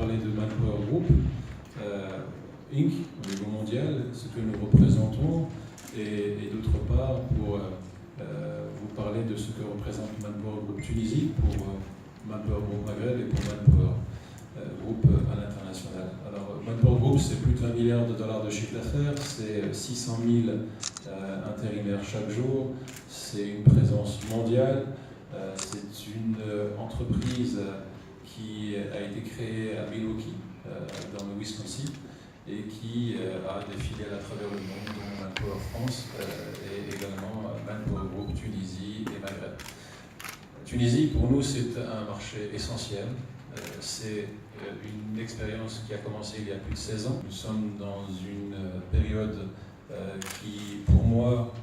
parler de Manpower Group Inc. au niveau mondial, ce que nous représentons, et d'autre part pour vous parler de ce que représente Manpower Group Tunisie pour Manpower Group Maghreb et pour Manpower Group à l'international. Alors, Manpower Group, c'est plus de 20 milliards de dollars de chiffre d'affaires, c'est 600 000 intérimaires chaque jour, c'est une présence mondiale, c'est une entreprise qui a été créée à Milwaukee, dans le Wisconsin, et qui a des filiales à travers le monde, dont Manpower France et également Manpower Group Tunisie et Maghreb. Tunisie, pour nous, c'est un marché essentiel. C'est une expérience qui a commencé il y a plus de 16 ans. Nous sommes dans une période qui, pour moi,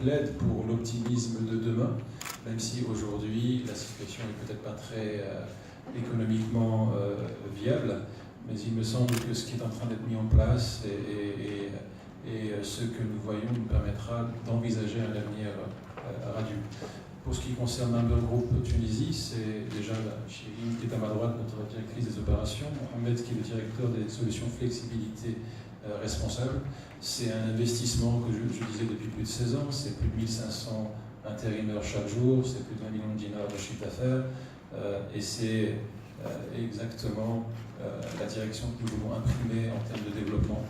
plaide pour l'optimisme de demain, même si aujourd'hui la situation n'est peut-être pas très économiquement viable, mais il me semble que ce qui est en train d'être mis en place et ce que nous voyons nous permettra d'envisager un avenir radieux. Pour ce qui concerne Manpower Group Tunisie, c'est déjà Chirine qui est à ma droite, notre directrice des opérations, Mohamed qui est le directeur des solutions flexibilité responsable. C'est un investissement que je disais depuis plus de 16 ans, c'est plus de 1500 intérimaires chaque jour, c'est plus de 20 millions de dinars de chiffre d'affaires, et c'est exactement la direction que nous voulons imprimer en termes de développement,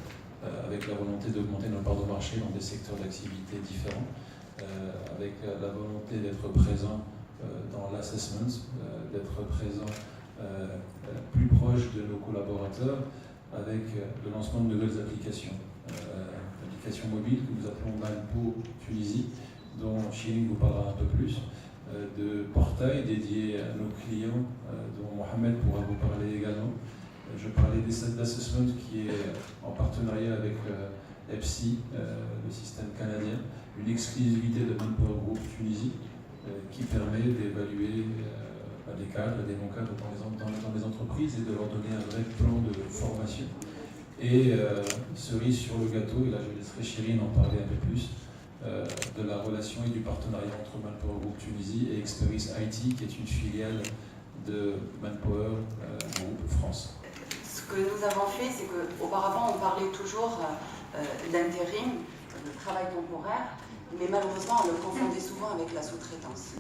avec la volonté d'augmenter nos parts de marché dans des secteurs d'activité différents, avec la volonté d'être présent dans l'assessment, d'être présent plus proche de nos collaborateurs, avec le lancement de nouvelles applications. Applications mobiles que nous appelons Manpo Tunisie, dont Chirine vous parlera un peu plus, de portails dédiés à nos clients, dont Mohamed pourra vous parler également. Je parlais d'assessment qui est en partenariat avec EPSI, le système canadien, une exclusivité de Manpower Group Tunisie qui permet d'évaluer des cadres et des non-cadres dans les entreprises et de leur donner un vrai plan de formation. Et cerise sur le gâteau, et là je laisserai Chirine en parler un peu plus, de la relation et du partenariat entre Manpower Group Tunisie et Experis IT, qui est une filiale de Manpower Group France. Ce que nous avons fait, c'est qu'auparavant on parlait toujours d'intérim, de travail temporaire, mais malheureusement on le confondait souvent avec la sous-traitance.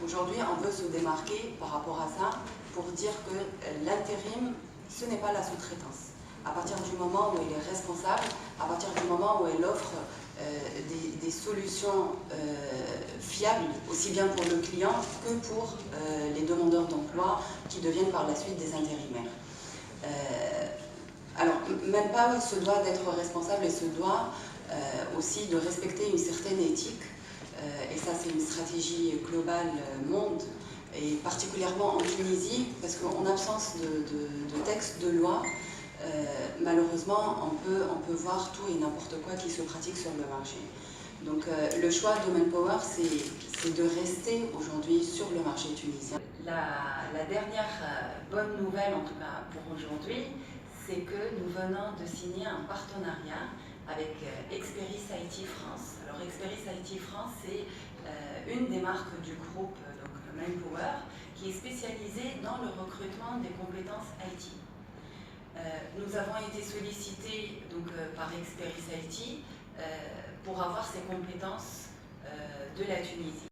Aujourd'hui, on veut se démarquer par rapport à ça pour dire que l'intérim, ce n'est pas la sous-traitance. À partir du moment où elle est responsable, à partir du moment où elle offre des solutions fiables, aussi bien pour le client que pour les demandeurs d'emploi qui deviennent par la suite des intérimaires. Alors, Manpower se doit d'être responsable et se doit aussi de respecter une certaine éthique. Et ça, c'est une stratégie globale monde, et particulièrement en Tunisie, parce qu'en absence de texte de loi, malheureusement, on peut voir tout et n'importe quoi qui se pratique sur le marché. Donc le choix de Manpower, c'est de rester aujourd'hui sur le marché tunisien. La dernière bonne nouvelle, en tout cas pour aujourd'hui, c'est que nous venons de signer un partenariat avec Experis IT France. Alors Experis IT France, c'est une des marques du groupe donc Manpower, qui est spécialisée dans le recrutement des compétences IT. Nous avons été sollicités donc, par Experis IT pour avoir ces compétences de la Tunisie.